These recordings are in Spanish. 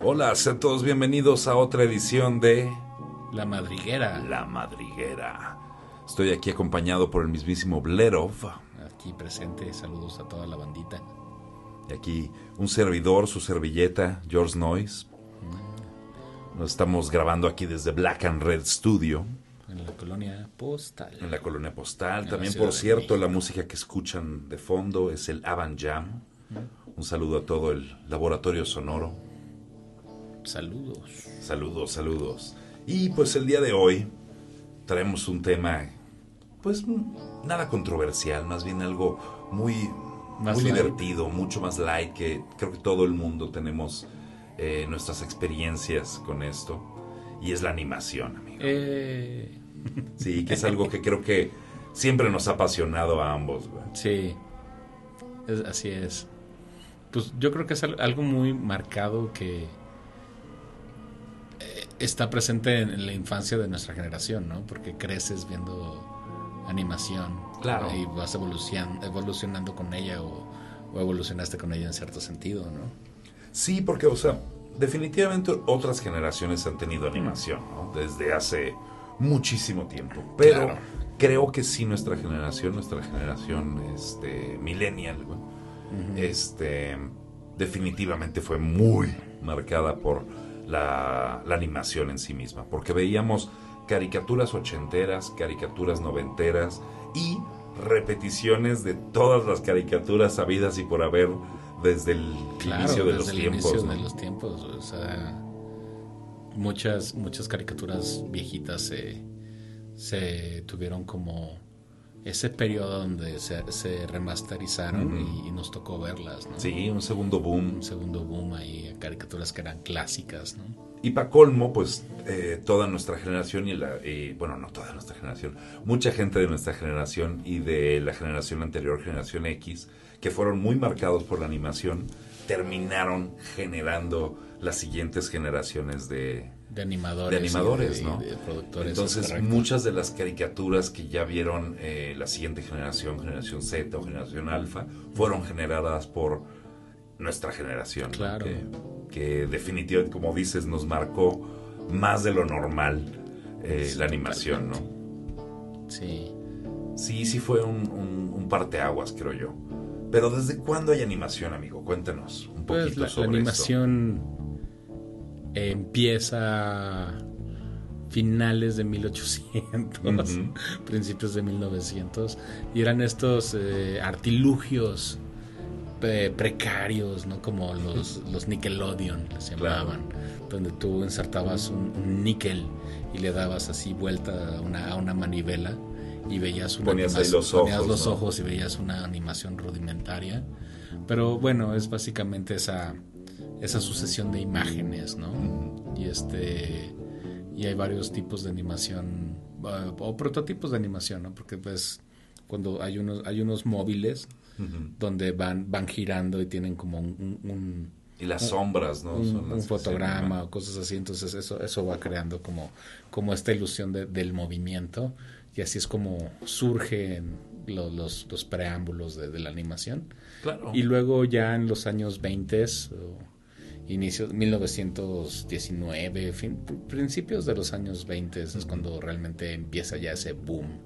Hola, sean todos bienvenidos a otra edición de La Madriguera. La Madriguera. Estoy aquí acompañado por el mismísimo Blerov. Aquí presente, saludos a toda la bandita. Y aquí un servidor, su servilleta, George Noyes. Nos estamos grabando aquí desde Black and Red Studio. En la colonia postal. En la colonia postal. En También, la Ciudad por de cierto, México. la música que escuchan de fondo es el Avant Jam. Un saludo a todo el laboratorio sonoro. Saludos. Saludos, saludos. Y pues el día de hoy traemos un tema, pues nada controversial, más bien algo muy Más light. divertido, mucho más light, que creo que todo el mundo tenemos nuestras experiencias con esto. Y es la animación, amigo. Sí, que es algo que creo que siempre nos ha apasionado a ambos, güey. Sí, así es. Pues yo creo que es algo muy marcado que está presente en la infancia de nuestra generación, ¿no? Porque creces viendo animación. Claro. Y vas evolucionando con ella o evolucionaste con ella en cierto sentido, ¿no? Sí, porque, o sea, definitivamente otras generaciones han tenido animación, ¿no? Desde hace muchísimo tiempo. Pero Claro. creo que sí nuestra generación millennial, güey, definitivamente fue muy marcada por la animación en sí misma. Porque veíamos caricaturas ochenteras, caricaturas noventeras y repeticiones de todas las caricaturas habidas y por haber desde el inicio de los tiempos, inicio ¿no? de los tiempos, o sea, muchas caricaturas viejitas se tuvieron como ese periodo donde se remasterizaron y nos tocó verlas, ¿no? Sí, un segundo boom. Un segundo boom ahí, caricaturas que eran clásicas, ¿no? Y para colmo, pues toda nuestra generación bueno, no toda nuestra generación, mucha gente de nuestra generación y de la generación anterior, generación X, que fueron muy marcados por la animación, terminaron generando las siguientes generaciones de animadores, ¿no? de productores. Entonces, correcto. muchas de las caricaturas que ya vieron la siguiente generación, generación Z o generación Alfa, fueron generadas por nuestra generación, ¿no? Claro. Que definitivamente, como dices, nos marcó más de lo normal Sí, la animación, totalmente. ¿no? Sí. Sí fue un parteaguas, creo yo. Pero ¿desde cuándo hay animación, amigo? Cuéntanos un Pues poquito la sobre animación empieza finales de 1800, principios de 1900, y eran estos artilugios precarios, ¿no? Como los Nickelodeon, les llamaban, donde tú insertabas un níquel y le dabas así vuelta a una manivela y veías una Ponías ahí los ponías ojos, los ¿no? ojos y veías una animación rudimentaria, pero bueno, es básicamente esa sucesión de imágenes, ¿no? Y hay varios tipos de animación o prototipos de animación, ¿no? Porque pues cuando hay unos móviles donde van girando y tienen como Y las sombras, ¿no? Son las un que fotograma se o cosas así, entonces eso va creando como esta ilusión del movimiento, y así es como surgen los preámbulos de la animación. Claro. Y luego ya en los años 20, inicios 1919, principios de los años 20 es cuando realmente empieza ya ese boom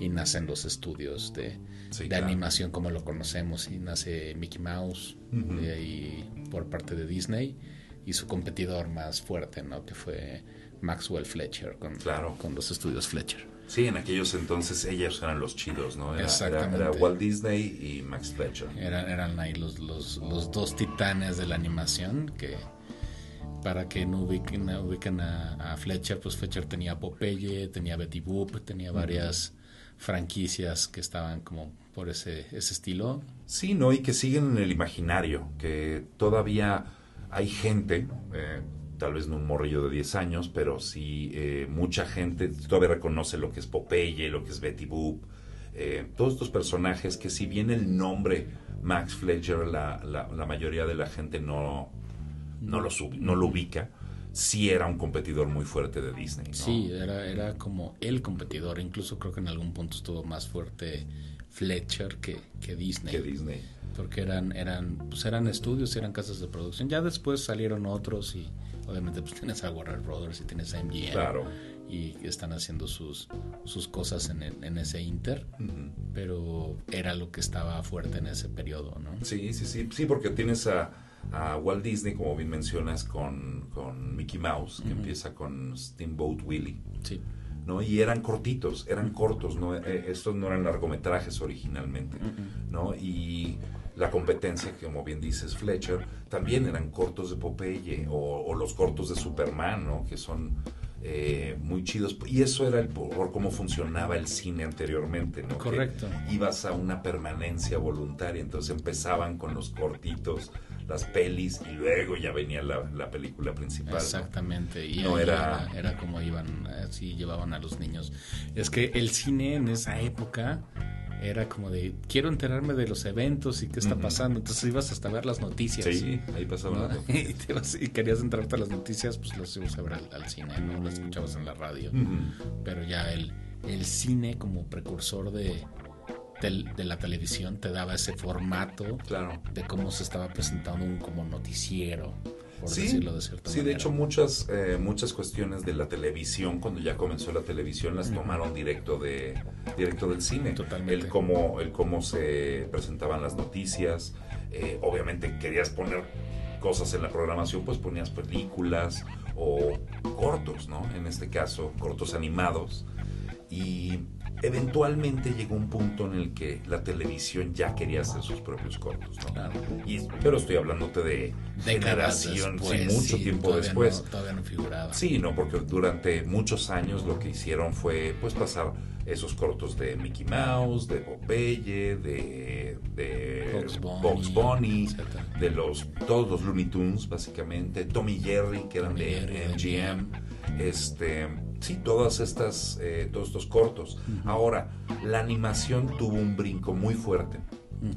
y nacen los estudios de claro. animación como lo conocemos, y nace Mickey Mouse de ahí por parte de Disney, y su competidor más fuerte, ¿no? Que fue Maxwell Fletcher con los estudios Fletcher. Sí, en aquellos entonces ellos eran los chidos, ¿no? Exactamente. Era Walt Disney y Max Fletcher. Eran ahí los dos titanes de la animación, que para que no ubiquen a Fletcher, pues Fletcher tenía Popeye, tenía Betty Boop, tenía varias franquicias que estaban como por ese estilo. Sí, ¿no? Y que siguen en el imaginario, que todavía hay gente, tal vez no un morrillo de 10 años, pero sí mucha gente todavía reconoce lo que es Popeye, lo que es Betty Boop, todos estos personajes que, si bien el nombre Max Fletcher la mayoría de la gente no lo ubica, sí era un competidor muy fuerte de Disney, ¿no? Sí, era como el competidor. Incluso creo que en algún punto estuvo más fuerte Fletcher que Disney. Que Disney. Porque eran estudios, eran casas de producción. Ya después salieron otros y obviamente pues tienes a Warner Brothers y tienes a MGM. Claro. Y están haciendo sus cosas en ese inter. Uh-huh. Pero era lo que estaba fuerte en ese periodo, ¿no? Sí, porque tienes a Walt Disney, como bien mencionas, con Mickey Mouse, que empieza con Steamboat Willie. Sí. ¿No? Y eran cortos, ¿no? Estos no eran largometrajes originalmente, ¿no? Y la competencia, como bien dices, Fletcher, también eran cortos de Popeye o los cortos de Superman, ¿no? Que son muy chidos. Y eso era por cómo funcionaba el cine anteriormente, ¿no? Correcto. Que ibas a una permanencia voluntaria, entonces empezaban con los cortitos, las pelis, y luego ya venía la película principal. Exactamente, ¿no? Y no era como iban, así llevaban a los niños. Es que el cine en esa época era como de, quiero enterarme de los eventos y qué está pasando, entonces ibas hasta ver las noticias. Sí, ahí pasaban las noticias. Y querías enterarte a las noticias, pues las ibas a ver al cine, no las escuchabas en la radio. Pero ya el cine como precursor de la televisión te daba ese formato, claro, de cómo se estaba presentando un como noticiero, por decirlo de cierta manera. Sí, de hecho muchas cuestiones de la televisión, cuando ya comenzó la televisión, las tomaron directo del cine. Totalmente. El cómo se presentaban las noticias, obviamente querías poner cosas en la programación, pues ponías películas o cortos, ¿no? En este caso, cortos animados. Y eventualmente llegó un punto en el que la televisión ya quería hacer sus propios cortos, ¿no? Claro. Pero estoy hablándote de generación, después, mucho tiempo después. Todavía no figuraba. Sí, no, porque durante muchos años lo que hicieron fue pues pasar esos cortos de Mickey Mouse, de Popeye, de Bugs Bunny, de todos los Looney Tunes, básicamente, Tom y Jerry, que eran de MGM, sí, todos estos cortos. Ahora, la animación tuvo un brinco muy fuerte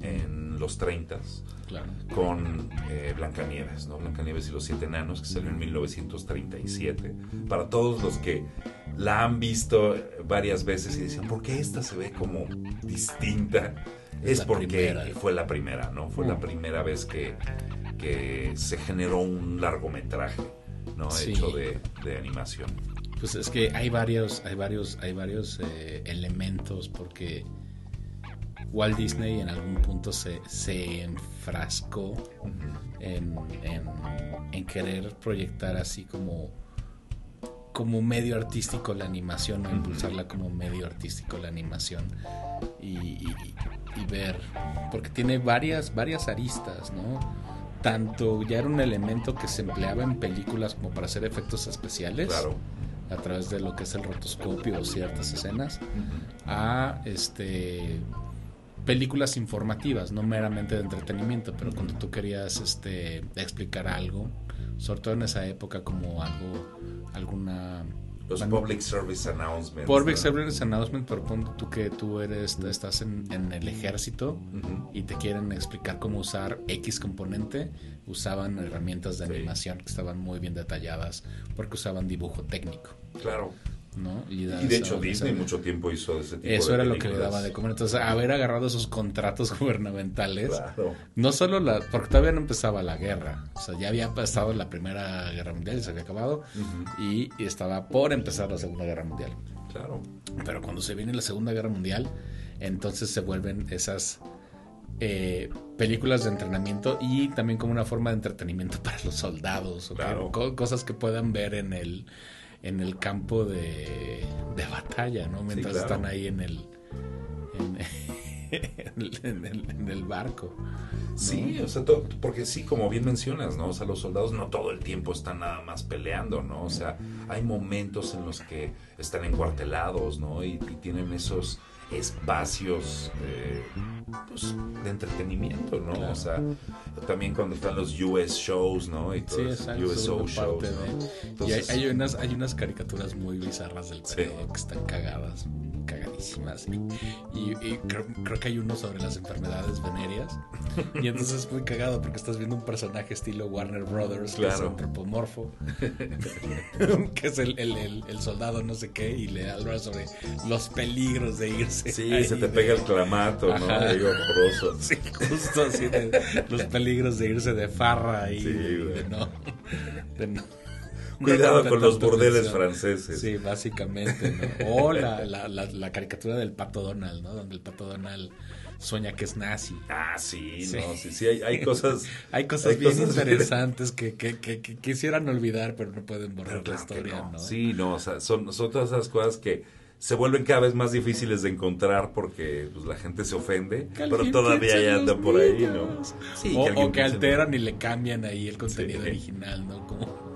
en los 30s, claro, con Blancanieves, ¿no? Blancanieves y los 7 enanos, que salió en 1937. Para todos los que la han visto varias veces y dicen, ¿por qué esta se ve como distinta? Es porque fue la primera, ¿no? Fue la primera vez que se generó un largometraje, ¿no? Sí. Hecho de animación. Pues es que hay varios elementos, porque Walt Disney en algún punto se enfrascó en querer proyectar así como medio artístico la animación, o impulsarla como medio artístico la animación, y ver, porque tiene varias aristas, ¿no? Tanto ya era un elemento que se empleaba en películas como para hacer efectos especiales, claro, a través de lo que es el rotoscopio o ciertas escenas, a películas informativas, no meramente de entretenimiento, pero cuando tú querías explicar algo, sobre todo en esa época, como alguna... Los Public Service Announcements. Public Service Announcement, pero pon tú que tú estás en el ejército y te quieren explicar cómo usar X componente. Usaban herramientas de animación que estaban muy bien detalladas, porque usaban dibujo técnico. Claro. ¿No? Y de hecho Disney mucho tiempo hizo ese tipo de películas. Eso era lo que le daba de comer. Entonces, haber agarrado esos contratos gubernamentales, claro, no solo porque todavía no empezaba la guerra, o sea, ya había pasado la Primera Guerra Mundial y se había acabado, y estaba por empezar la Segunda Guerra Mundial. Claro. Pero cuando se viene la Segunda Guerra Mundial, entonces se vuelven esas películas de entrenamiento y también como una forma de entretenimiento para los soldados, claro, cosas que puedan ver en el campo de batalla, ¿no? Mientras están ahí en el barco, ¿no? Sí, o sea, porque sí, como bien mencionas, ¿no? O sea, los soldados no todo el tiempo están nada más peleando, ¿no? O sea, hay momentos en los que están encuartelados, ¿no? Y tienen esos espacios pues, de entretenimiento, ¿no? Claro. O sea, también cuando están los US shows, ¿no? Y todos sí, USO shows, ¿no? Entonces, y hay unas caricaturas muy bizarras del periodo que están cagadísimas. buenísimas. Y creo que hay uno sobre las enfermedades venéreas. Y entonces es muy cagado porque estás viendo un personaje estilo Warner Brothers, que es antropomorfo, que es el soldado no sé qué, y le habla sobre los peligros de irse. Sí, ahí se te pega el clamato, ¿no? Digo, horroroso. Sí, justo así, los peligros de irse de farra y de no. Cuidado con los burdeles franceses. Sí, básicamente, ¿no? O la caricatura del Pato Donald, ¿no? Donde el Pato Donald sueña que es nazi. Ah, sí, sí. No, sí, hay cosas... hay cosas bien interesantes que quisieran olvidar, pero no pueden borrar la historia, ¿no? Sí, no, o sea, son todas esas cosas que se vuelven cada vez más difíciles de encontrar porque pues, la gente se ofende, pero todavía ya anda por ahí, ¿no? Sí, o que alteran y le cambian ahí el contenido original, ¿no? Como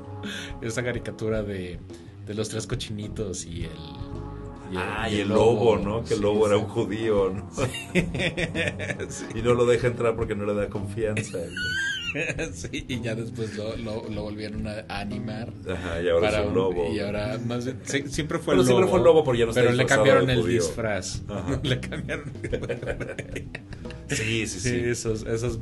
esa caricatura de los tres cochinitos y el lobo, ¿no? Que el lobo era un judío, ¿no? Sí. Y no lo deja entrar porque no le da confianza, ¿no? Sí, y ya después lo volvieron a animar. Ajá, y ahora es un lobo. Y ahora más bien, siempre fue el lobo. Siempre fue el lobo, pero ya no pero le cambiaron el judío. disfraz. Le cambiaron. Sí. Esos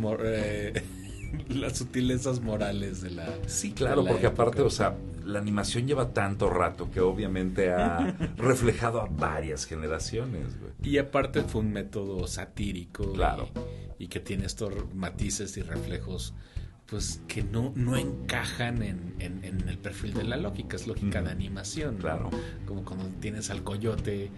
las sutilezas morales de la... Sí, claro, porque época. Aparte, o sea, la animación lleva tanto rato que obviamente ha reflejado a varias generaciones, güey. Y aparte fue un método satírico. Claro. Y que tiene estos matices y reflejos, pues, que no encajan en el perfil de la lógica. Es lógica de animación. Claro. ¿No? Como cuando tienes al coyote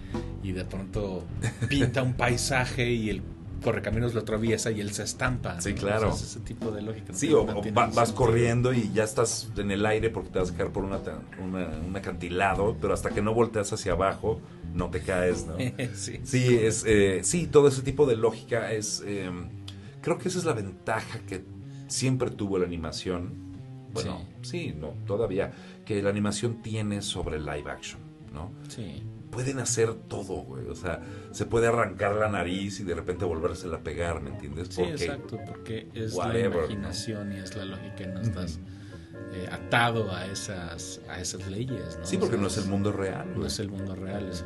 y de pronto pinta un paisaje y el correcaminos lo atraviesa y él se estampa, ¿no? Sí, claro. O sea, ese tipo de lógica. Sí, o vas corriendo y ya estás en el aire porque te vas a caer por un acantilado, pero hasta que no volteas hacia abajo no te caes, ¿no? Sí, todo ese tipo de lógica es... creo que esa es la ventaja que siempre tuvo la animación. Bueno, todavía, que la animación tiene sobre el live action, ¿no? Sí. Pueden hacer todo, güey. O sea, se puede arrancar la nariz y de repente volvérsela a pegar, ¿me entiendes? Sí, exacto, porque es la imaginación, ¿no? Y es la lógica, y no estás atado a esas leyes, ¿no? Sí, porque no es el mundo real. No es el mundo real, es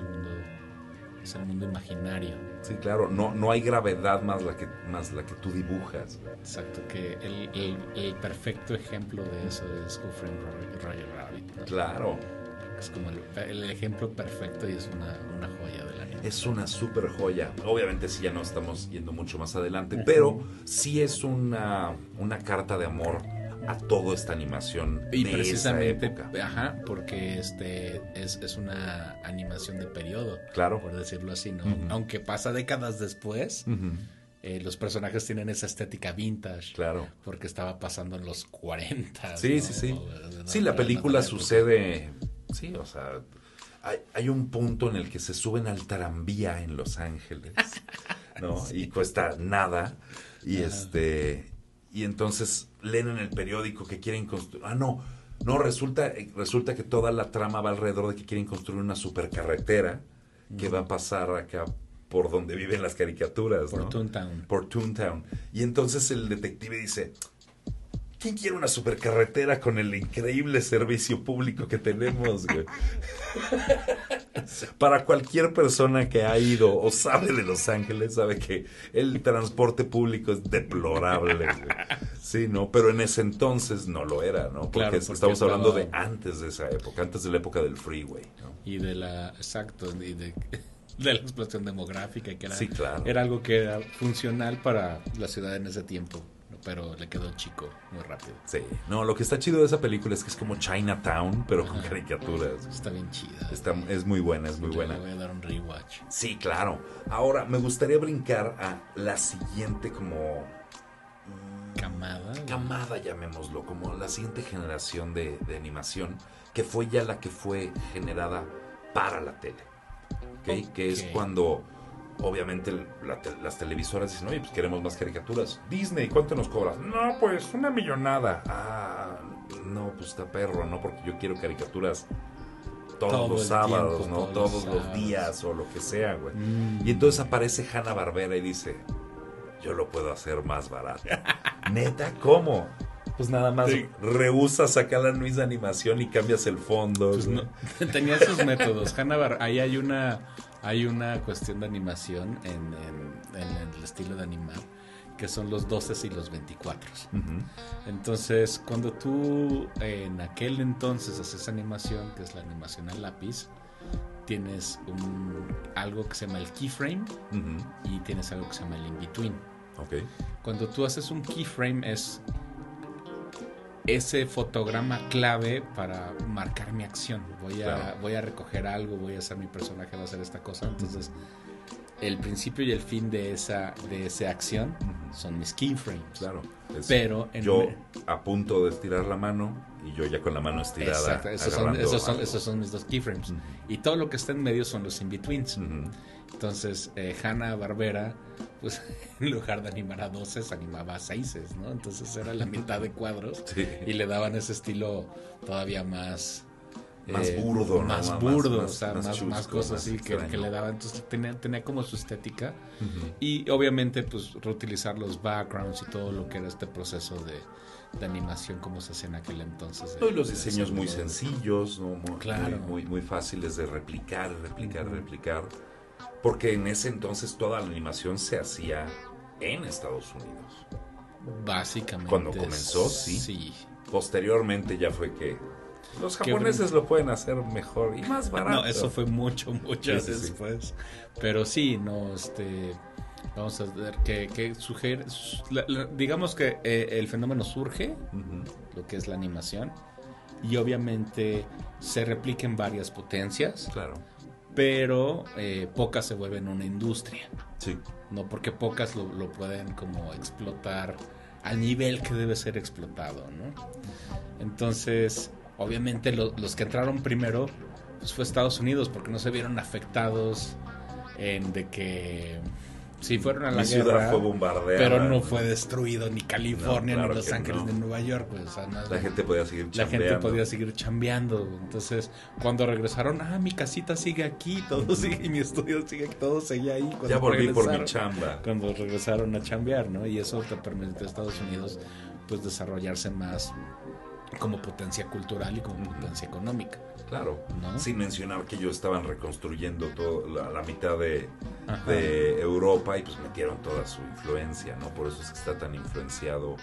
el mundo imaginario. Sí, claro, no hay gravedad más la que tú dibujas. Exacto, que el perfecto ejemplo de eso es Who Framed Roger Rabbit, ¿no? Claro. Es como el ejemplo perfecto y es una joya del anime. Es una super joya. Obviamente sí, ya no estamos yendo mucho más adelante, pero sí es una carta de amor a toda esta animación y de precisamente esa época. Porque es una animación de periodo, claro, por decirlo así, ¿no? Aunque pasa décadas después. Los personajes tienen esa estética vintage. Claro. Porque estaba pasando en los 40. Sí, ¿no? Sí, la película sucede... Sí, o sea, hay un punto en el que se suben al tranvía en Los Ángeles, ¿no? Y cuesta nada. Y y entonces leen en el periódico que quieren construir... No, resulta que toda la trama va alrededor de que quieren construir una supercarretera que va a pasar acá por donde viven las caricaturas, ¿no? Por Toontown. Y entonces el detective dice... ¿Quién quiere una supercarretera con el increíble servicio público que tenemos, güey? Para cualquier persona que ha ido o sabe de Los Ángeles, sabe que el transporte público es deplorable, güey. Sí, ¿no? Pero en ese entonces no lo era, ¿no? Porque estamos hablando de antes de esa época, antes de la época del freeway, ¿no? Y de la la explosión demográfica, que era, sí, claro, era algo que era funcional para la ciudad en ese tiempo. Pero le quedó chico muy rápido. Sí, no, lo que está chido de esa película es que es como Chinatown, pero con caricaturas. Está bien chida. Es muy buena, es muy buena. Le voy a dar un rewatch. Sí, claro. Ahora, me gustaría brincar a la siguiente como... Camada, llamémoslo, como la siguiente generación de animación, que fue ya la que fue generada para la tele. ¿Okay? Que es cuando... Obviamente las televisoras dicen, oye, pues queremos más caricaturas. Disney, ¿cuánto nos cobras? No, pues 1 millonada. No, pues está perro, ¿no? Porque yo quiero caricaturas todos los sábados, ¿no? Todos los días o lo que sea, güey. Y entonces aparece Hanna-Barbera y dice, yo lo puedo hacer más barato. ¿Neta? ¿Cómo? Pues nada más rehusas sacar la misma animación y cambias el fondo. Pues no, tenía sus métodos. Hanna-Barbera, ahí hay Hay una cuestión de animación en el estilo de animar, que son los 12 y los 24. Uh-huh. Entonces, cuando tú en aquel entonces haces animación, que es la animación al lápiz, tienes algo que se llama el keyframe, uh-huh, y tienes algo que se llama el in-between. Okay. Cuando tú haces un keyframe es ese fotograma clave para marcar mi acción. Voy a recoger algo, voy a hacer mi personaje, va a hacer esta cosa. Entonces, el principio y el fin de esa acción son mis keyframes. Claro. Pero yo a punto de estirar la mano y yo ya con la mano estirada. Exacto, esos son mis dos keyframes. Uh-huh. Y todo lo que está en medio son los in-betweens. Uh-huh. Entonces, Hanna-Barbera, pues en lugar de animar a 12, animaba a 6, ¿no? Entonces era la mitad de cuadros. Sí. Y le daban ese estilo todavía más burdo, más ¿no? burdo, más cosas así que le daban. Entonces tenía como su estética. Uh-huh. Y obviamente pues reutilizar los backgrounds y todo lo que era este proceso de animación como se hacía en aquel entonces. Y los diseños muy sencillos, ¿no? Claro. muy fáciles de replicar. Porque en ese entonces toda la animación se hacía en Estados Unidos. Básicamente. Cuando comenzó, sí. Posteriormente ya fue que los japoneses lo pueden hacer mejor y más barato. No, eso fue mucho después. Sí. Pero sí, no, vamos a ver que sugiere, digamos que el fenómeno surge, uh-huh, lo que es la animación, y obviamente se replica en varias potencias. Claro. Pero pocas se vuelven una industria. Sí. No, porque pocas lo pueden como explotar al nivel que debe ser explotado, ¿no? Entonces, obviamente los que entraron primero pues fue Estados Unidos, porque no se vieron afectados de que sí fueron a la guerra, ciudad fue bombardeada, pero no fue destruido ni California, claro, ni Los Ángeles, ni Nueva York, pues, o sea, la gente podía seguir chambeando. Entonces, cuando regresaron, mi casita sigue aquí, todo sigue, y mi estudio sigue aquí, todo seguía ahí. Ya volví por mi chamba. Cuando regresaron a chambear, ¿no? Y eso te permitió a Estados Unidos pues desarrollarse más como potencia cultural y como potencia económica. Claro, ¿no? Sin mencionar que ellos estaban reconstruyendo la mitad de Europa y pues metieron toda su influencia, ¿no? Por eso es que está tan influenciado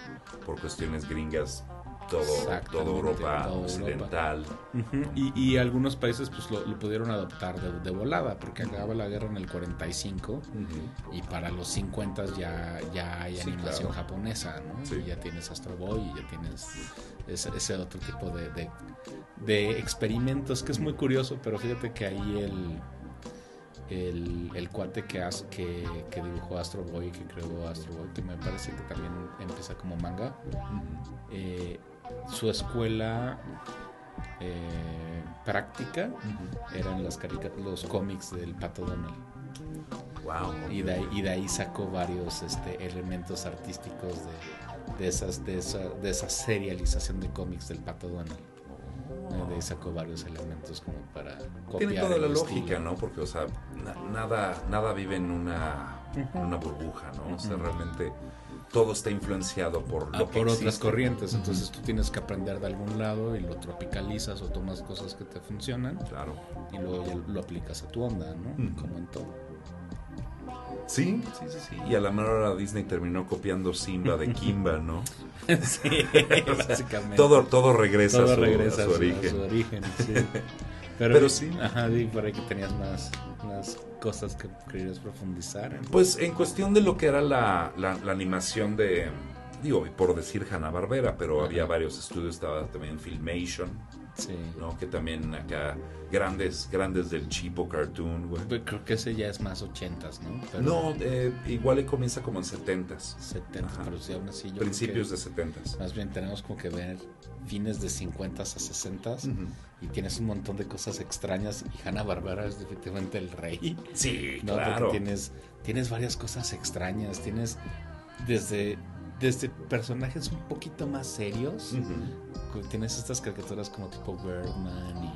por cuestiones gringas toda Europa occidental. Uh-huh. Y algunos países pues lo pudieron adoptar de volada, porque acababa la guerra en el 45, uh-huh, y para los 50 ya hay animación japonesa, ¿no? Sí. Y ya tienes Astro Boy y ya tienes ese otro tipo de experimentos, que es muy curioso, pero fíjate que ahí el cuate que dibujó Astro Boy, que creó Astro Boy, que me parece que también empieza como manga, uh-huh, su escuela práctica, uh-huh, eran los cómics del Pato Donald. Wow. Y de ahí sacó varios elementos artísticos de esa serialización de cómics del Pato Donald. De ahí sacó varios elementos como para copiar. Tiene toda la lógica, estilo, ¿no? Porque, o sea, nada vive en una burbuja, ¿no? O sea, realmente todo está influenciado por otras corrientes. Entonces tú tienes que aprender de algún lado y lo tropicalizas o tomas cosas que te funcionan. Claro. Y luego ya lo aplicas a tu onda, ¿no? Como en todo. Sí. Y a la mera hora Disney terminó copiando Simba de Kimba, ¿no? Sí, básicamente. Todo regresa a su origen. A su origen, sí. Pero sí. Ajá, por ahí que tenías más cosas que querías profundizar. Pues en cuestión de lo que era la animación de, por decir Hanna-Barbera, pero había varios estudios, estaba también Filmation, sí, ¿no? Que también acá grandes del cheapo cartoon, güey. Creo que ese ya es más 80s, ¿no? Pero no, igual comienza como en 70s. 70s, pero sí, aún así yo principios de 70s. Más bien tenemos como que ver fines de 50s a 60s, uh-huh, y tienes un montón de cosas extrañas, y Hanna-Barbera es definitivamente el rey. Sí, ¿no? claro. Porque tienes varias cosas extrañas, tienes desde personajes un poquito más serios, uh-huh, tienes estas caricaturas como tipo Birdman y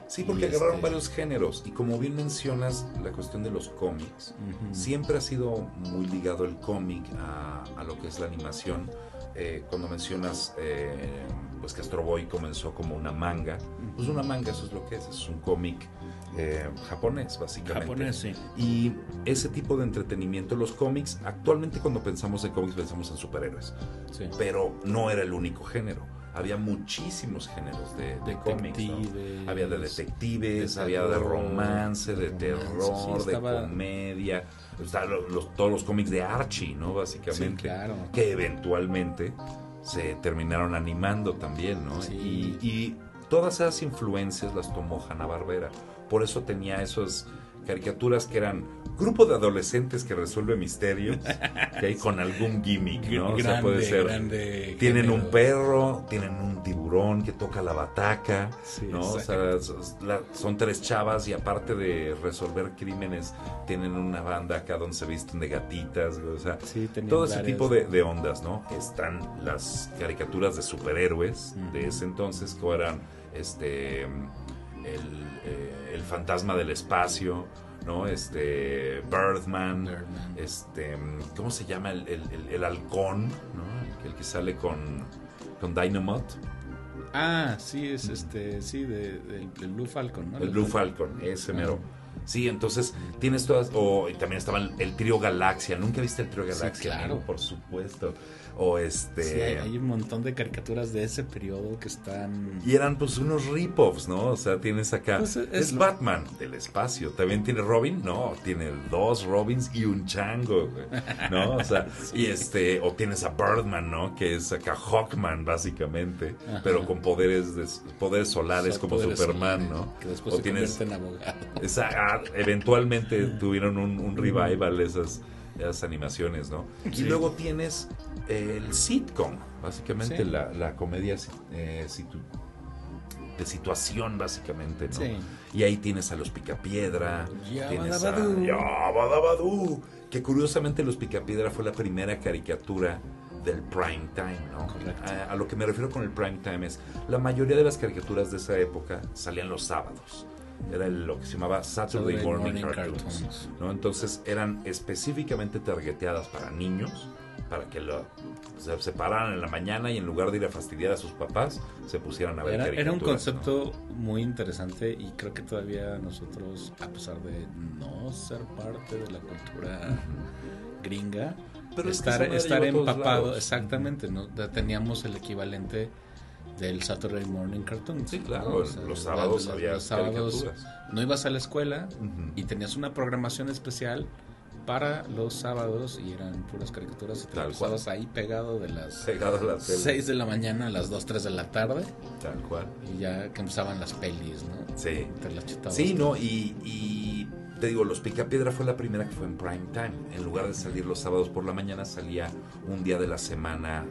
sí, porque agarraron varios géneros, y como bien mencionas, la cuestión de los cómics, uh-huh, siempre ha sido muy ligado el cómic a lo que es la animación. cuando mencionas pues que Astro Boy comenzó como una manga, pues una manga eso es lo que es un cómic japonés básicamente. Japonés, sí. Y ese tipo de entretenimiento, los cómics, actualmente cuando pensamos en cómics pensamos en superhéroes, Sí. pero no era el único género. Había muchísimos géneros de cómics, ¿no? Había de detectives, había de romance, de terror, sí, de comedia. Todos los cómics de Archie, ¿no? Básicamente. Sí, claro. Que eventualmente se terminaron animando también, ¿no? Sí. Y todas esas influencias las tomó Hanna-Barbera. Por eso tenía esas caricaturas que eran grupo de adolescentes que resuelve misterios, ¿okay? Con algún gimmick, ¿no? Grande, o sea, puede ser. Tienen género. un perro, tienen un tiburón que toca la bataca, Sí, ¿no? O sea, son tres chavas y aparte de resolver crímenes, tienen una banda acá donde se visten de gatitas, o sea, Sí, todo ese varias. tipo de ondas, ¿no? Están las caricaturas de superhéroes de ese entonces, que eran el fantasma del espacio, ¿no? Birdman, ¿cómo se llama? El halcón, ¿no? El que sale con Dynamite. Ah, sí, es del Blue Falcon, ¿no? El Blue Falcon, ese mero. Sí, entonces tienes todas, y también estaba el Trío Galaxia. ¿Nunca viste el Trío Galaxia? Sí, claro. Amigo? Por supuesto. O Sí, hay un montón de caricaturas de ese periodo que están... Y eran pues unos rip-offs, ¿no? O sea, tienes acá... Pues es Batman del espacio. ¿También tiene Robin? No, tiene dos Robins y un chango, güey, ¿no? O sea, sí. O tienes a Birdman, ¿no? Que es acá Hawkman, básicamente. Ajá. Pero con poderes solares como poderes Superman, solares, ¿no? Que después se convierte en abogado. Eventualmente tuvieron un revival esas animaciones, ¿no? Sí. Y luego tienes el sitcom, básicamente sí. la comedia de situación, básicamente, ¿no? Sí. Y ahí tienes a los Picapiedra, tienes a Yabadabadoo. Yabadabadoo, que curiosamente los Picapiedra fue la primera caricatura del prime time, ¿no? Correcto. A lo que me refiero con el prime time es la mayoría de las caricaturas de esa época salían los sábados. Era lo que se llamaba Saturday Morning Cartoons, ¿no? Entonces eran específicamente targeteadas para niños, para que se pararan en la mañana y en lugar de ir a fastidiar a sus papás, se pusieran a ver caricaturas. Era un concepto, ¿no? Muy interesante y creo que todavía nosotros, a pesar de no ser parte de la cultura gringa, pero estar empapado, exactamente, ¿no? Teníamos el equivalente del Saturday Morning Cartoon. Sí, claro. ¿No? O sea, los sábados había caricaturas. No ibas a la escuela y tenías una programación especial para los sábados y eran puras caricaturas y te pasabas ahí pegado de las 6 de la mañana a las 2, 3 de la tarde. Tal cual. Y ya que empezaban las pelis, ¿no? Sí. Te las chutabas. Sí, no, y te digo, Los Picapiedra fue la primera que fue en prime time. En lugar de salir los sábados por la mañana, salía un día de la semana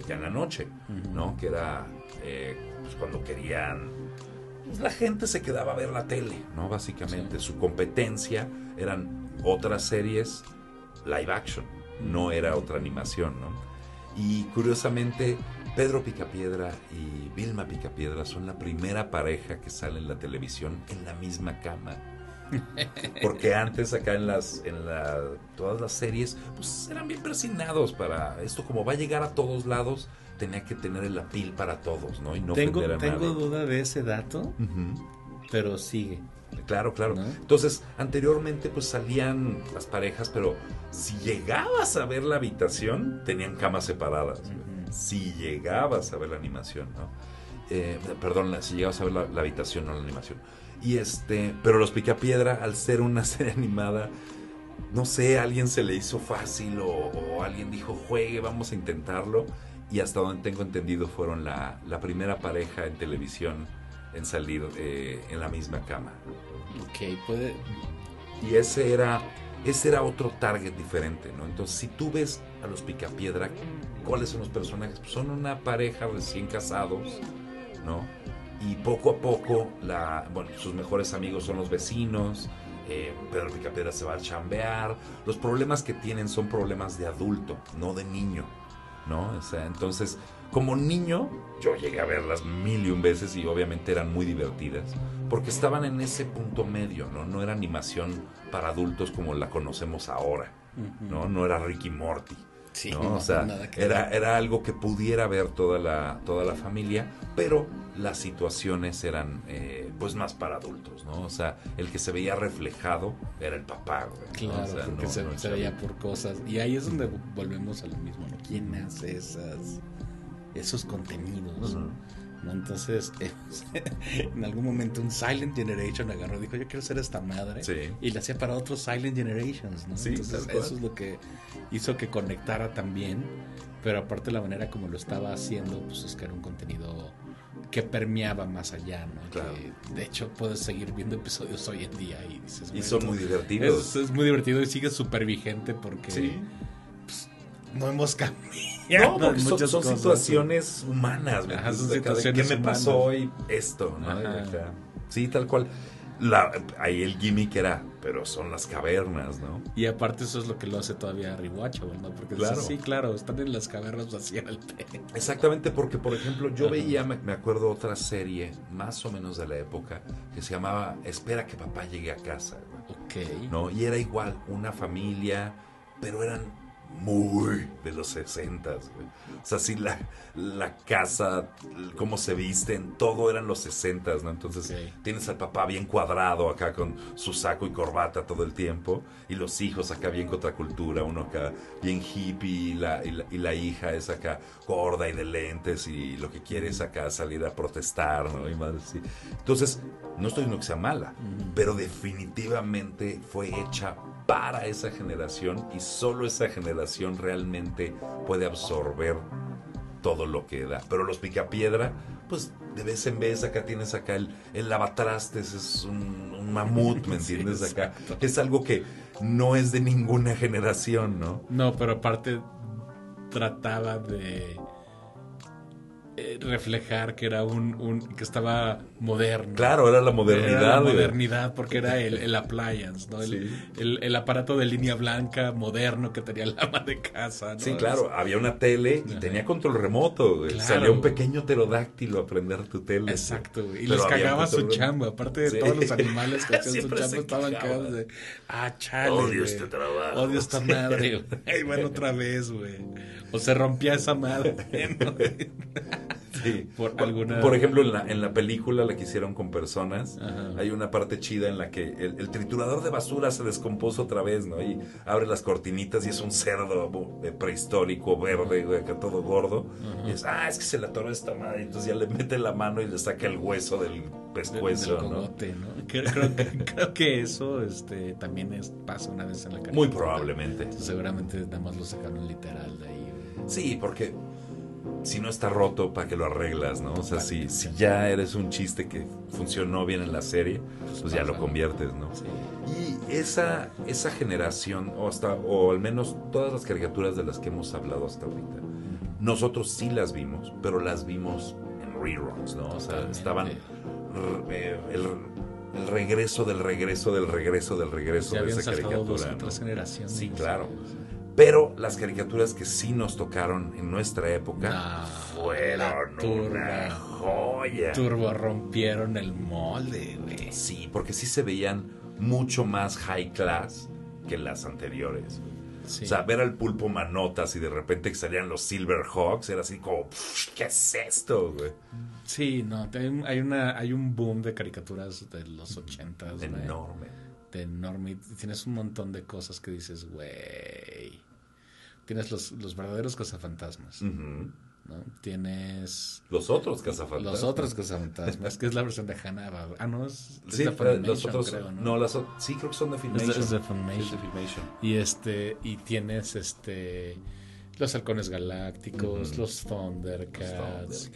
ya en la noche, ¿no? Que era pues cuando querían... Pues la gente se quedaba a ver la tele, ¿no? Básicamente. Sí. Su competencia eran otras series live action, no era otra animación, ¿no? Y curiosamente, Pedro Picapiedra y Vilma Picapiedra son la primera pareja que sale en la televisión en la misma cama. Porque antes acá todas las series pues eran bien presionados para esto, como va a llegar a todos lados, tenía que tener el apil para todos, ¿no? Y no tengo nadie. Duda de ese dato, pero sigue. Claro. ¿No? Entonces, anteriormente pues salían las parejas, pero si llegabas a ver la habitación, tenían camas separadas. Si llegabas a ver la animación, ¿no? Si llegabas a ver la habitación, no la animación. Y pero Los Picapiedra, al ser una serie animada, no sé, a alguien se le hizo fácil o alguien dijo, juegue, vamos a intentarlo. Y hasta donde tengo entendido fueron la primera pareja en televisión en salir en la misma cama. Ok, puede... Y ese era otro target diferente, ¿no? Entonces, si tú ves a Los Picapiedra, ¿cuáles son los personajes? Pues son una pareja recién casados, ¿no? Y poco a poco, sus mejores amigos son los vecinos. Pedro Picapiedra se va a chambear. Los problemas que tienen son problemas de adulto, no de niño, ¿no? O sea, entonces, como niño, yo llegué a verlas 1001 veces y obviamente eran muy divertidas, porque estaban en ese punto medio, ¿no? No era animación para adultos como la conocemos ahora, ¿no? No era Ricky Morty, Sí, ¿no? O sea, nada que era algo que pudiera ver toda la familia, pero las situaciones eran pues más para adultos, ¿no? O sea, el que se veía reflejado era el papá, güey, ¿no? Claro, O sea, porque no se veía por cosas. Y ahí es donde volvemos a lo mismo, ¿no? ¿Quién hace esos contenidos? Uh-huh. ¿No? Entonces, en algún momento un Silent Generation agarró y dijo, yo quiero ser esta madre. Sí. Y la hacía para otros Silent Generations, ¿no? Sí, entonces, eso es lo que hizo que conectara también. Pero aparte la manera como lo estaba haciendo, pues es que era un contenido que permeaba más allá, ¿no? Claro. Que, de hecho, puedes seguir viendo episodios hoy en día y dices, Y son muy divertidos. Es muy divertido y sigue súper vigente porque Sí. pues, no hemos cambiado. No, porque muchas son cosas, situaciones humanas. Ajá, son ¿Qué situaciones me pasó humanas. hoy? Esto, ¿no? Ajá. Acá. Sí, tal cual. Ahí el gimmick era, pero son las cavernas, ¿no? Y aparte eso es lo que lo hace todavía Rewatchable, ¿no? Porque Claro. dices, sí, claro, están en las cavernas vacías el té. Exactamente, porque por ejemplo yo Ajá. veía, me acuerdo otra serie más o menos de la época que se llamaba Espera que papá llegue a casa, güey, Ok. ¿no? Y era igual una familia, pero eran muy de los 60s, güey. O sea, sí, la casa, cómo se visten, todo eran los 60s, ¿no? Entonces tienes al papá bien cuadrado acá con su saco y corbata todo el tiempo, y los hijos acá bien contracultura, uno acá bien hippie, y la hija es acá gorda y de lentes, y lo que quiere es acá salir a protestar, ¿no? Y más así. Entonces, no estoy diciendo que sea mala, pero definitivamente fue hecha para esa generación y solo esa generación realmente puede absorber todo lo que da. Pero los Picapiedra, pues de vez en vez acá tienes acá el lavatrastes, es un mamut, ¿me entiendes? Sí, Acá es algo que no es de ninguna generación, ¿no? No, pero aparte trataba de reflejar que era que estaba moderno. Claro, era la modernidad. Era la modernidad porque era el appliance, ¿no? Sí. El aparato de línea blanca moderno que tenía el ama de casa, ¿no? Sí, claro, había una tele y tenía control remoto, güey. Claro. Salía un pequeño pterodáctilo a prender tu tele. Exacto, güey. Y Pero les había cagaba su control. chamba. Aparte de Sí. todos los animales que hacían su Siempre chamba, se estaban quejaban. cagados de chale, Odio güey. este trabajo. Odio esta madre, güey. Bueno, otra vez, güey. O se rompía esa madre, ¿no? Sí. Alguna... Por ejemplo, en la película la que hicieron con personas, Ajá. hay una parte chida en la que el triturador de basura se descompuso otra vez, ¿no? Y abre las cortinitas y es un cerdo prehistórico, verde, güey, acá todo gordo. Ajá. Y es que se le atoró esta madre. Entonces ya le mete la mano y le saca el hueso del pescuezo, del ¿no? cogote, ¿no? Creo que eso también pasa una vez en la caricatura. Muy probablemente. Entonces, seguramente nada más lo sacaron literal de ahí, güey. Sí, porque si no está roto, ¿para qué lo arreglas, no? O sea, si ya eres un chiste que funcionó bien en la serie, pues ya lo conviertes, ¿no? Sí. Y esa generación, o al menos todas las caricaturas de las que hemos hablado hasta ahorita, nosotros sí las vimos, pero las vimos en reruns, ¿no? O sea, Totalmente. estaban el regreso del regreso del regreso del regreso Se de habían esa saltado caricatura, 2 o ¿no? 3 generaciones. Sí, claro. Pero las caricaturas que sí nos tocaron en nuestra época fueron una joya. Turbo rompieron el molde, güey. Sí, porque sí se veían mucho más high class que las anteriores. Sí. O sea, ver al Pulpo Manotas y de repente que salían los Silverhawks era así como, ¿qué es esto, güey? Sí, no, hay un boom de caricaturas de los 80s, güey. Enorme. De enorme. Y tienes un montón de cosas que dices, güey. Tienes los verdaderos cazafantasmas, Uh-huh. ¿no? Tienes Los otros cazafantasmas. los otros cazafantasmas, que es la versión de Hanna-Barbera. Ah, no, es Sí, de Funimation, los otros, creo, ¿no? no, sí, creo que son de Filmation. Es de Funimation. Sí, es de Filmation. Y tienes los halcones galácticos, Ujú. los Thundercats,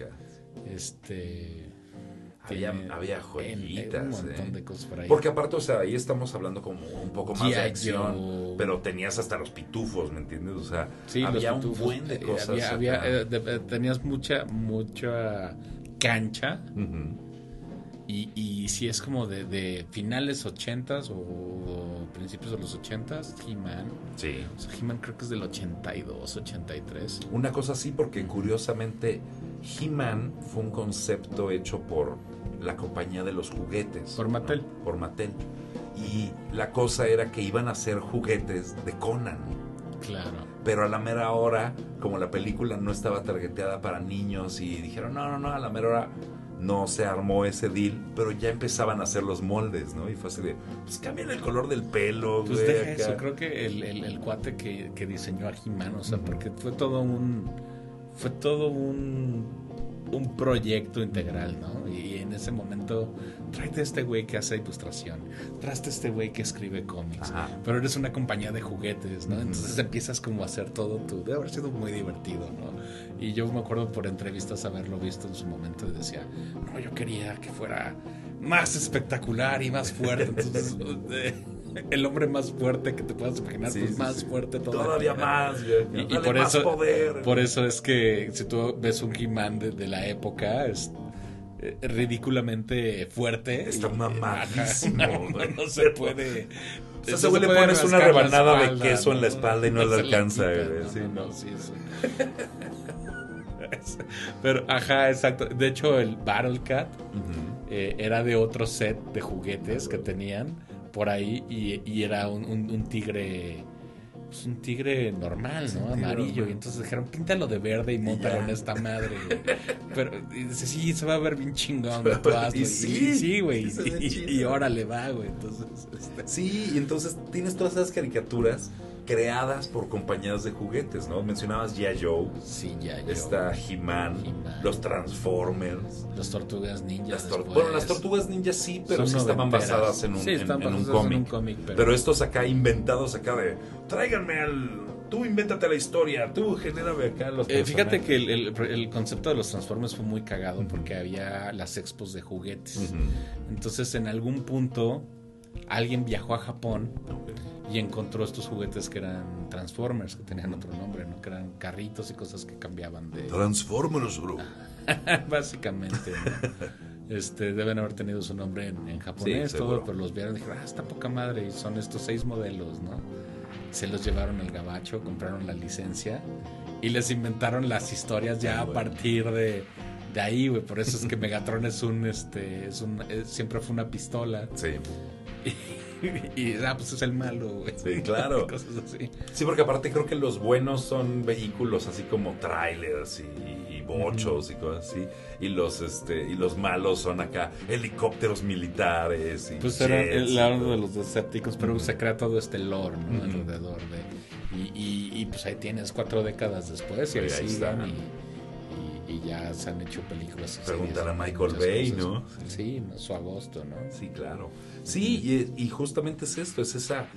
Había joyitas, un montón de cosas por ahí. Porque aparte, o sea, ahí estamos hablando como un poco más de G.I. acción, Joe. pero tenías hasta los pitufos, ¿me entiendes? O sea, Sí, había los un pitufos, buen de cosas. tenías mucha cancha. Uh-huh. Y si es como de finales 80s o principios de los 80s, He-Man. Sí. O sea, He-Man creo que es del 82, 83. Una cosa así, porque curiosamente He-Man fue un concepto hecho por la compañía de los juguetes. Por Mattel. ¿no? Por Mattel. Y la cosa era que iban a hacer juguetes de Conan. Claro. pero a la mera hora, como la película no estaba targeteada para niños y dijeron, no, a la mera hora no se armó ese deal, pero ya empezaban a hacer los moldes, ¿no? Y fue así de, pues cambian el color del pelo, pues güey. Deja eso, creo que el cuate que diseñó a He-Man, o sea, porque fue todo un proyecto integral, ¿no? Y en ese momento, tráete a este güey que hace ilustración, tráete a este güey que escribe cómics, pero eres una compañía de juguetes, ¿no? Entonces empiezas como a hacer todo tú. Debe haber sido muy divertido, ¿no? Y yo me acuerdo por entrevistas haberlo visto en su momento y decía, no, yo quería que fuera más espectacular y más fuerte. Entonces, el hombre más fuerte que te puedas imaginar, pues más fuerte todavía más, güey. Y por más eso poder. Por eso es que si tú ves un He-Man de la época, es ridículamente fuerte. Está mamadísimo. No se puede. O sea, ese güey le pones una rebanada de queso en la espalda y no le alcanza. Pero, exacto. De hecho, el Battle Cat era de otro set de juguetes que tenían por ahí y era un tigre, pues un tigre normal, ¿no? Amarillo. Y entonces dijeron, píntalo de verde y móntalo en esta madre, güey. Pero y dice, sí, se va a ver bien chingón, güey, tú hazlo. Sí, güey. Y órale, va, güey. Entonces, sí, y entonces tienes todas esas caricaturas creadas por compañías de juguetes, ¿no? Mencionabas G.I. Joe. Sí, G.I. Joe. Está He-Man, los Transformers. Las Tortugas Ninja. Bueno, las Tortugas Ninja sí, pero sí estaban basadas en un cómic. Pero estos acá inventados acá de, tráiganme tú invéntate la historia, tú genérame acá los personajes. Fíjate que el concepto de los Transformers fue muy cagado porque había las expos de juguetes. Entonces, en algún punto, alguien viajó a Japón y encontró estos juguetes que eran Transformers, que tenían otro nombre, ¿no? Que eran carritos y cosas que cambiaban de... Transformers, bro. Básicamente, ¿no? Deben haber tenido su nombre en japonés, todo, pero los vieron y dijeron, está poca madre, y son estos 6 modelos, ¿no? Se los llevaron al gabacho, compraron la licencia y les inventaron las historias ya a partir de ahí, güey. Por eso es que Megatron siempre fue una pistola. Sí. Y pues es el malo, güey. Sí, claro. Cosas así. Sí, porque aparte creo que los buenos son vehículos así como trailers y bochos y cosas así. Y los malos son acá helicópteros militares. Y pues era el lado de los Decepticons, pero se crea todo este lore, ¿no? Alrededor de. Y pues ahí tienes 4 décadas después y ahí siguen y ya se han hecho películas. Preguntar a Michael Bay, cosas, ¿no? Sí, su agosto, ¿no? Sí, claro. Sí, y justamente es esto, es esa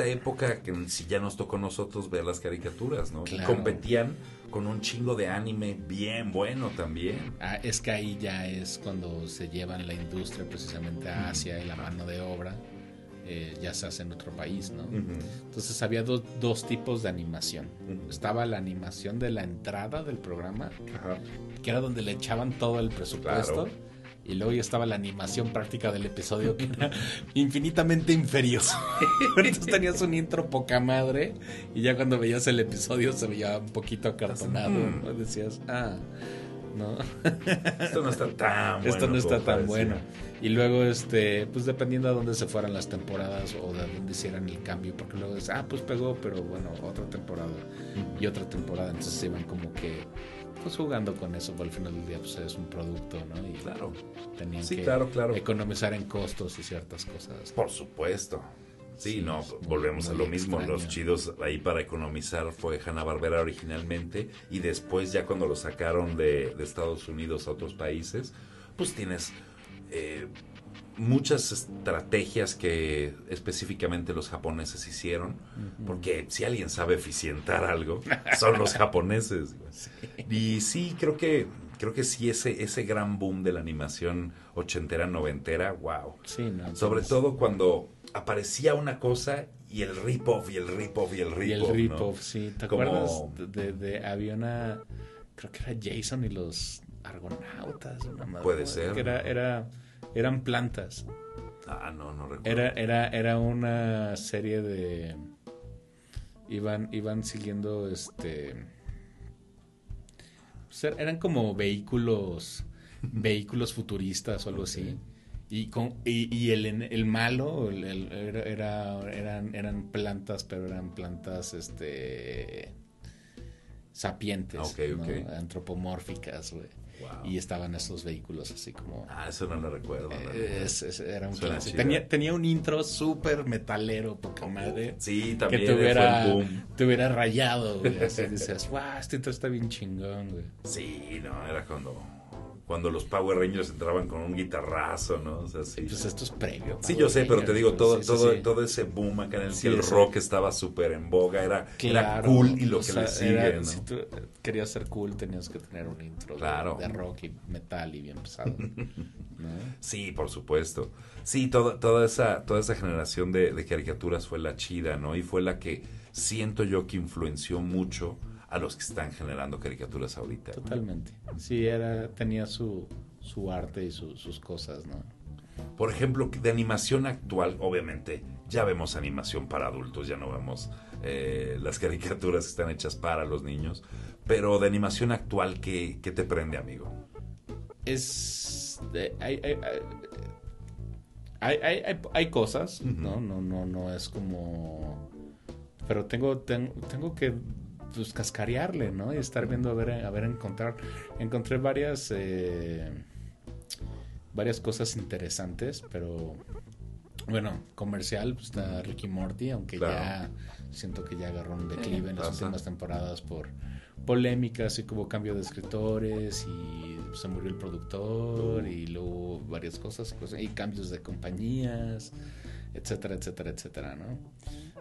época que si ya nos tocó a nosotros ver las caricaturas, ¿no? Claro. Y competían con un chingo de anime bien bueno también. Es que ahí ya es cuando se llevan la industria precisamente a Asia y la mano de obra ya se hace en otro país, ¿no? Entonces había dos tipos de animación. Estaba la animación de la entrada del programa, que era donde le echaban todo el presupuesto. Claro. Y luego ya estaba la animación práctica del episodio, que era infinitamente inferior. Entonces tenías un intro poca madre y ya cuando veías el episodio se veía un poquito acartonado, ¿no? Decías, ¿no? Esto no está tan bueno. Esto no está tan bueno. Y luego, pues dependiendo de dónde se fueran las temporadas o de dónde hicieran el cambio, porque luego es, pues pegó, pero bueno, otra temporada y otra temporada. Entonces se iban como que pues jugando con eso, pero al final del día pues es un producto, ¿no? Y claro, tenían que claro. economizar en costos y ciertas cosas. Por supuesto. Sí, no, volvemos a lo mismo. Extraño. Los chidos ahí para economizar fue Hanna-Barbera originalmente, y después ya cuando lo sacaron de Estados Unidos a otros países, pues tienes muchas estrategias que específicamente los japoneses hicieron, porque si alguien sabe eficientar algo, son los japoneses. Sí. Y sí, creo que sí, ese gran boom de la animación ochentera, noventera, wow. Sí, no, sobre todo cuando aparecía una cosa y el rip-off, y el rip-off, y el rip-off. Y el rip-off, ¿no? Sí. ¿Te acuerdas? Había una, creo que era Jason y los Argonautas. Una madre, puede ser. Que eran plantas. No recuerdo. Era una serie de... Iban siguiendo eran como vehículos futuristas o algo así. Y el malo eran plantas, pero eran plantas sapientes, Ok. ¿no? Antropomórficas, güey. Wow. Y estaban estos vehículos así como... Eso no lo recuerdo. Era un Suena clásico. chido. Tenía un intro súper metalero, poca madre. Sí, también Que fue el boom. te hubiera rayado, güey. Así dices, wow, este intro está bien chingón, güey. Sí, no, era cuando los Power Rangers entraban con un guitarrazo, ¿no? O sea, sí. Pues esto es previo. Sí, yo sé, pero te digo, Sí. todo ese boom acá en el Sí, que el ese. rock estaba súper en boga, era Claro, cool y lo o que sea, le sigue, ¿no? Si tú querías ser cool, tenías que tener un intro Claro. de rock y metal y bien pesado, ¿no? Sí, por supuesto. Sí, toda esa generación de caricaturas fue la chida, ¿no? Y fue la que siento yo que influenció mucho a los que están generando caricaturas ahorita. Totalmente. Sí, tenía su arte y sus cosas, ¿no? Por ejemplo, de animación actual, obviamente, ya vemos animación para adultos, ya no vemos las caricaturas que están hechas para los niños, pero de animación actual, ¿qué te prende, amigo? Hay cosas, ¿no? No es como... Pero tengo que pues cascarearle, ¿no? Y estar viendo a ver encontré varias cosas interesantes, pero bueno, comercial, pues está Ricky Morty, aunque claro. Ya siento que ya agarró un declive en las pasa. últimas temporadas por polémicas y que hubo cambio de escritores y se murió el productor y luego varias cosas y cambios de compañías, etcétera, ¿no?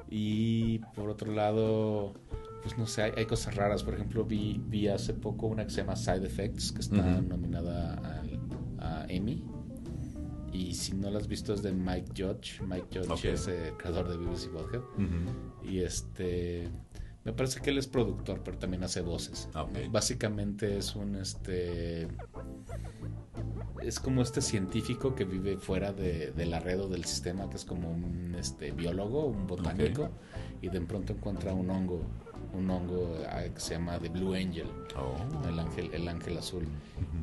Y por otro lado, pues no sé, hay cosas raras. Por ejemplo, vi hace poco una que se llama Side Effects, que está nominada a Emmy. Y si no la has visto es de Mike Judge. Mike Judge Okay. es creador de Beavis y Butthead. Y me parece que él es productor, pero también hace voces. Okay. Básicamente es es como este científico que vive fuera de la red o del sistema, que es como un biólogo, un botánico, Okay. y de pronto encuentra un hongo que se llama The Blue Angel, el ángel azul,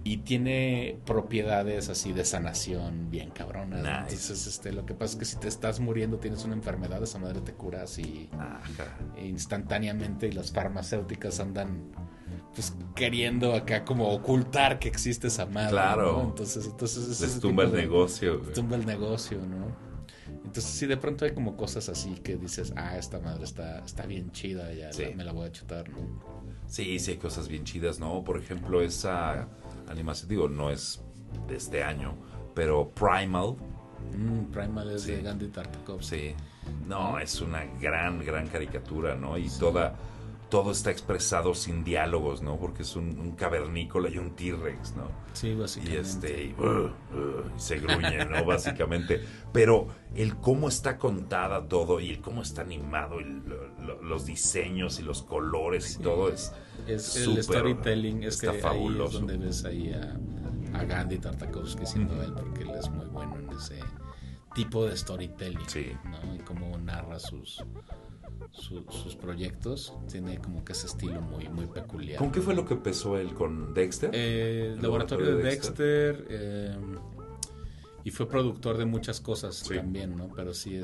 y tiene propiedades así de sanación bien cabronas. Nice. Entonces lo que pasa es que si te estás muriendo, tienes una enfermedad, esa madre te cura así instantáneamente, y las farmacéuticas andan pues queriendo acá como ocultar que existe esa madre, claro, ¿no? Entonces les tumba el negocio, les tumba el negocio, ¿no? Entonces sí, de pronto hay como cosas así que dices, esta madre está bien chida, ya sí. me la voy a chutar, ¿no? Sí, hay cosas bien chidas, ¿no? Por ejemplo, esa animación, digo, no es de este año, pero Primal. Primal es de Gandhi Tartakovsky. Sí, no, es una gran caricatura, ¿no? Y todo está expresado sin diálogos, ¿no? Porque es un cavernícola y un T-Rex, ¿no? Sí, básicamente. Y se gruñe, ¿no? Básicamente. Pero el cómo está contada todo y el cómo está animado, y los diseños y los colores y todo es el storytelling, está que fabuloso. Ahí es donde ves ahí a Gandhi Tartakovsky siendo él, porque él es muy bueno en ese tipo de storytelling, sí. ¿no? Y cómo narra sus proyectos, tiene como que ese estilo muy peculiar. ¿Con qué fue lo que empezó él? ¿Con Dexter? El laboratorio de Dexter, y fue productor de muchas cosas también, ¿no? Pero sí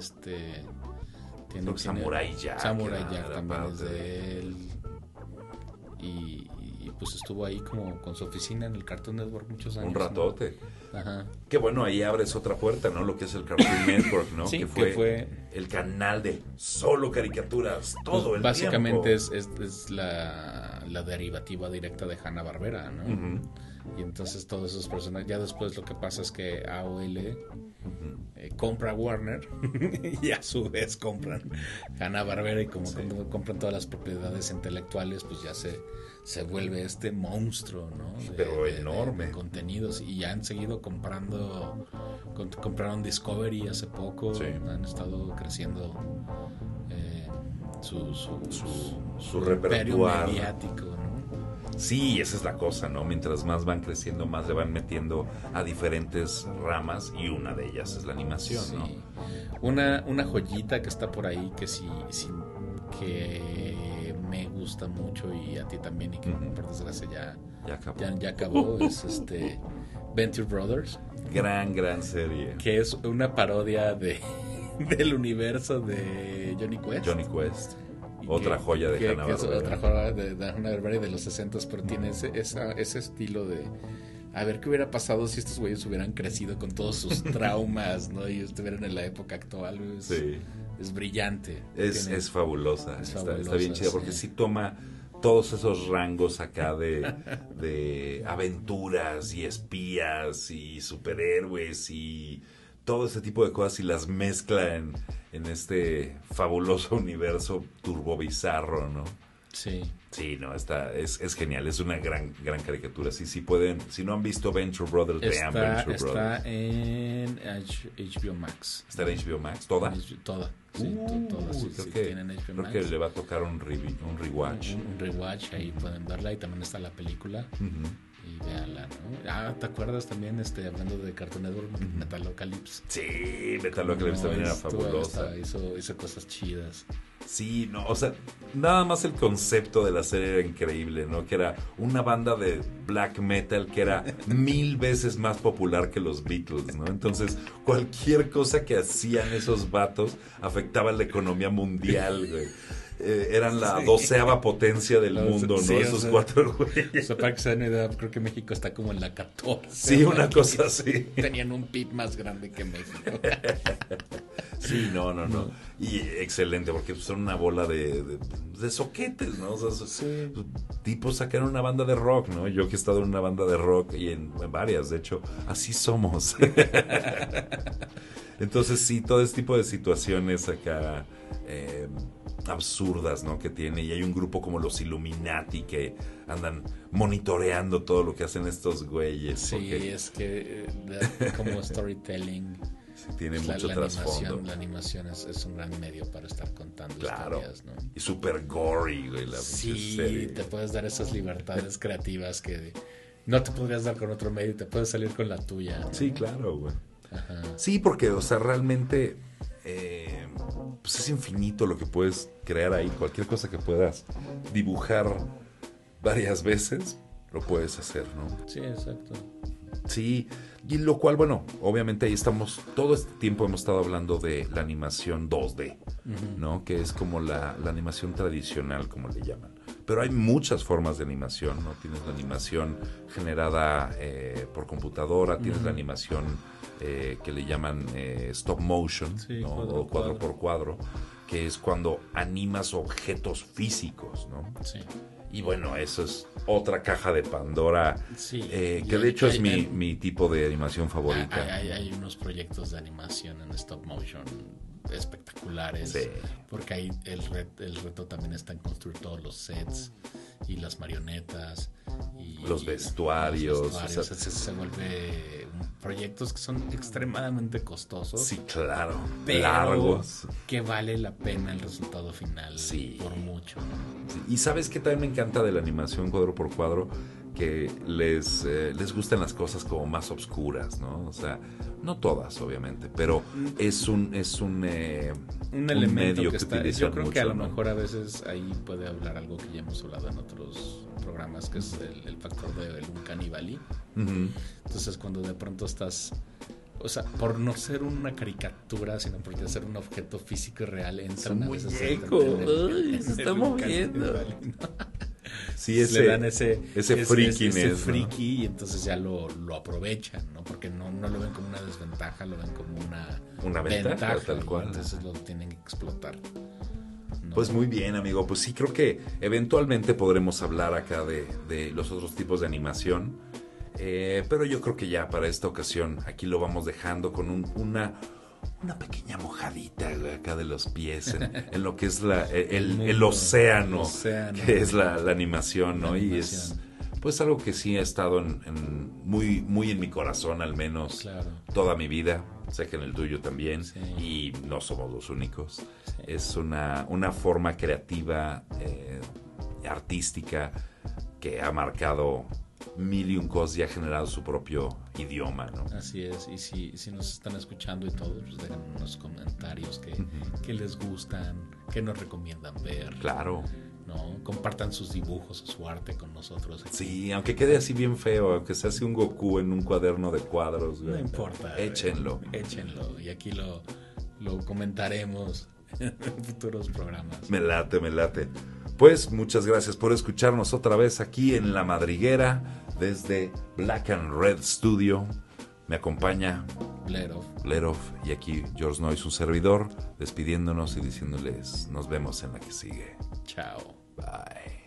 tiene Samurai Jack también es de él, y pues estuvo ahí como con su oficina en el Cartoon Network muchos años. Un ratote. ¿No? Ajá. Que bueno, ahí abres otra puerta, ¿no? Lo que es el Cartoon Network, ¿no? Sí, que fue el canal de solo caricaturas todo el básicamente tiempo. es la derivativa directa de Hanna-Barbera, ¿no? Y entonces todos esos personajes, ya después lo que pasa es que AOL compra Warner y a su vez compran Hanna-Barbera, y como cuando compran todas las propiedades intelectuales, pues ya se vuelve este monstruo, ¿no? Pero enorme. De contenidos, y ya han seguido compraron Discovery hace poco, han estado creciendo su repertorio mediático, ¿no? Sí, esa es la cosa, ¿no? Mientras más van creciendo, más le van metiendo a diferentes ramas, y una de ellas es la animación, ¿no? Una joyita que está por ahí que que me gusta mucho, y a ti también, y que por desgracia ya acabó, es Venture Brothers. Gran serie. Que es una parodia del universo de Johnny Quest. otra joya de Hanna-Barbera. Es otra joya de Hanna-Barbera de los 60, pero tiene ese estilo de... A ver qué hubiera pasado si estos güeyes hubieran crecido con todos sus traumas, ¿no? Y estuvieran en la época actual. Es brillante. Es fabulosa. Está bien chida porque sí toma todos esos rangos acá de aventuras y espías y superhéroes y todo ese tipo de cosas y las mezcla en este fabuloso universo turbobizarro, ¿no? Sí. Sí, no, es genial, es una gran caricatura. Sí pueden, si no han visto Venture Brothers, vean Venture Brothers. Está en HBO Max. ¿Está en HBO Max? ¿Toda? Toda. Sí, toda. Sí, tienen HBO Max. Creo que le va a tocar un rewatch. Un rewatch, ahí pueden verla y también está la película. Y véanla, ¿no? ¿Te acuerdas también, hablando de Cartoon Network, Metalocalypse? Sí, Metalocalypse también era fabulosa. Hizo cosas chidas. Sí, no, o sea, nada más el concepto de la serie era increíble, ¿no? Que era una banda de black metal que era 1000 veces más popular que los Beatles, ¿no? Entonces, cualquier cosa que hacían esos vatos afectaba la economía mundial, güey. Eran la 12ª potencia del mundo, ¿no? Sí, esos cuatro güeyes. O sea, para que se den una idea, creo que México está como en la 14. Sí, una cosa así. Tenían un PIB más grande que México. Sí, no. Y excelente, porque son una bola de soquetes, ¿no? O sea, tipos sacaron una banda de rock, ¿no? Yo que he estado en una banda de rock y en varias, de hecho, así somos. Entonces, sí, todo este tipo de situaciones acá absurdas, ¿no? Que tiene, y hay un grupo como los Illuminati que andan monitoreando todo lo que hacen estos güeyes. Sí, porque es que como storytelling tiene mucho trasfondo. La animación es un gran medio para estar contando historias, ¿no? Y super gory, güey, la serie. Te puedes dar esas libertades creativas que no te podrías dar con otro medio y te puedes salir con la tuya, ¿no? Sí, claro, güey. Sí, porque, o sea, realmente pues es infinito lo que puedes crear ahí. Cualquier cosa que puedas dibujar varias veces, lo puedes hacer, ¿no? Sí, exacto. Sí, y lo cual, bueno, obviamente ahí estamos, todo este tiempo hemos estado hablando de la animación 2D, ¿no? Que es como la animación tradicional, como le llaman. Pero hay muchas formas de animación, ¿no? Tienes la animación generada por computadora, tienes la animación que le llaman stop motion, ¿no? O cuadro por cuadro, que es cuando animas objetos físicos, ¿no? Sí. Y bueno, eso es otra caja de Pandora, que de hecho es mi tipo de animación favorita. Hay unos proyectos de animación en stop motion espectaculares, porque ahí el reto también está en construir todos los sets y las marionetas y los vestuarios. Se vuelve proyectos que son extremadamente costosos. Sí, claro. Pero largos. Que vale la pena el resultado final por mucho, ¿no? Sí. Y ¿sabes qué también me encanta de la animación cuadro por cuadro? Que les gustan las cosas como más obscuras, ¿no? O sea, no todas, obviamente, pero es un elemento medio que está, utilizan yo creo mucho, que a lo ¿no? mejor a veces ahí puede hablar algo que ya hemos hablado en otros programas, que es el factor del uncanny valley. Entonces, cuando de pronto estás, o sea, por no ser una caricatura, sino porque ser un objeto físico y real, entran a veces se está moviendo. Sí, le dan ese freakiness, freaky, y entonces ya lo aprovechan, ¿no? Porque no lo ven como una desventaja, lo ven como una ventaja, tal cual. Entonces lo tienen que explotar, ¿no? Pues muy bien, amigo. Pues sí, creo que eventualmente podremos hablar acá de los otros tipos de animación. Pero yo creo que ya para esta ocasión aquí lo vamos dejando con una pequeña mojadita, güey, acá de los pies en lo que es el océano, que es la animación, ¿no? Y es pues algo que sí ha estado muy, muy en mi corazón, al menos toda mi vida. Sé que en el tuyo también, y no somos los únicos. Es una forma creativa, artística, que ha marcado mil y un cosas y ha generado su propio idioma, ¿no? Así es, y si nos están escuchando y todo, pues dejen unos comentarios que les gustan, que nos recomiendan ver. Claro. ¿No? Compartan sus dibujos o su arte con nosotros aquí. Sí, aunque quede así bien feo, aunque se hace un Goku en un cuaderno de cuadros, güey. No importa. Échenlo. Y aquí lo comentaremos en futuros programas. Me late, me late. Pues muchas gracias por escucharnos otra vez aquí en La Madriguera desde Black and Red Studio. Me acompaña Lerov y aquí George Noyes, un servidor, despidiéndonos y diciéndoles nos vemos en la que sigue. Chao. Bye.